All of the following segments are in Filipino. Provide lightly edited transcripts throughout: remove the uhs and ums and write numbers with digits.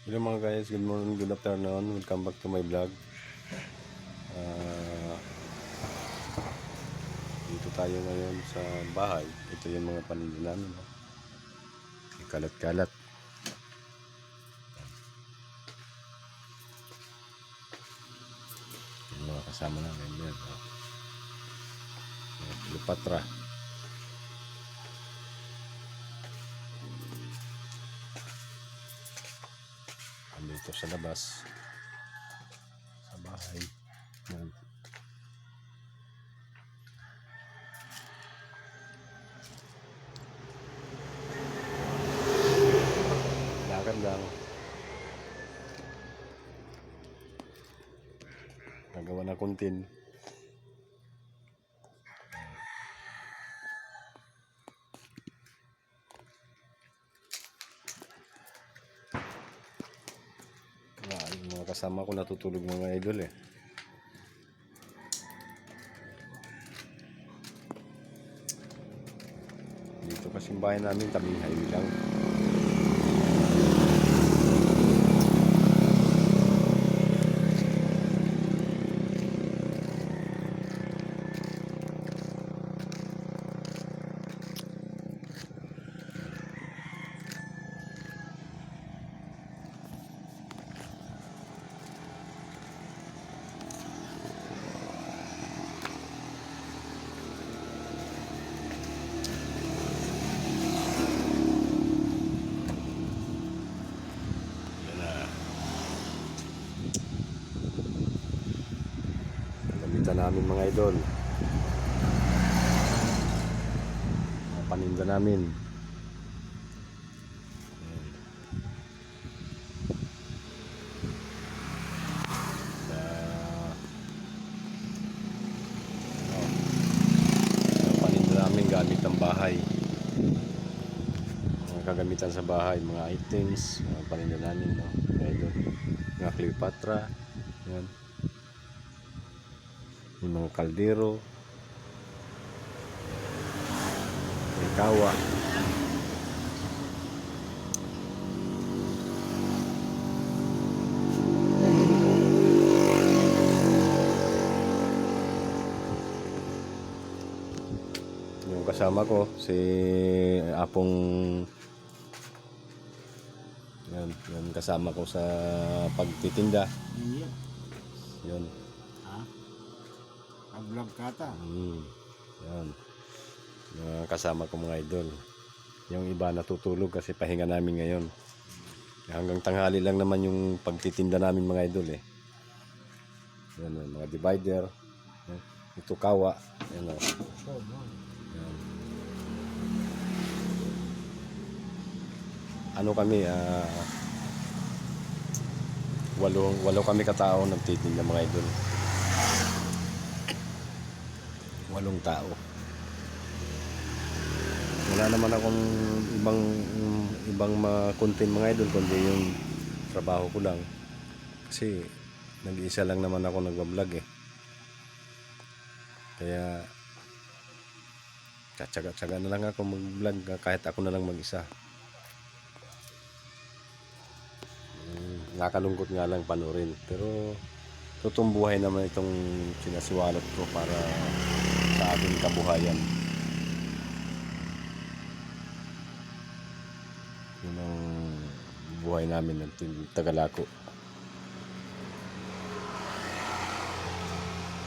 Hello mga guys, good morning, good afternoon, welcome back to my vlog. Dito tayo ngayon sa bahay. Ito yung mga paninda namin, no? Kalat-kalat. Yung mga kasama namin yan, no? Lupatra. Andito sa labas sa bahay yan. Lakad lang, nagawa na kontin. Yung mga kasama ko natutulog mga idol eh. Dito kasi bahay namin, tabing highway lang. Gamitan namin mga idol, mga paninda namin. Paninda namin gamit ng bahay, mga kagamitan sa bahay, mga items, mga paninda namin, no? Mga idol, mga Cleopatra yan. Yung mga kaldero, may kawa, yung kasama ko si Apong yan, yan kasama ko sa pagtitinda yun. Nag-vlog ka ta? Yan. Mga kasama ko mga idol. Yung iba natutulog kasi pahinga namin ngayon. Hanggang tanghali lang naman yung pagtitinda namin mga idol eh. Yan, mga divider. Yan. Ito kawa. Yan, o. Yan. Ano kami, walo kami katao nagtitinda mga idol. 8 tao. Wala naman akong ibang content mga idol kundi yung trabaho ko lang, kasi nag-iisa lang naman ako nagba-vlog eh. Kaya tsaga-tsaga na lang ako mag-vlog kahit ako na lang mag-isa. Nakalungkot nga lang panurin, pero tutumbuhay naman itong sinasiwalot ko para sa ating kabuhayan. Yun ang buhay namin ng Tagalako.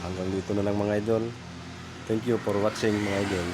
Hanggang dito na lang mga idol. Thank you for watching mga idol.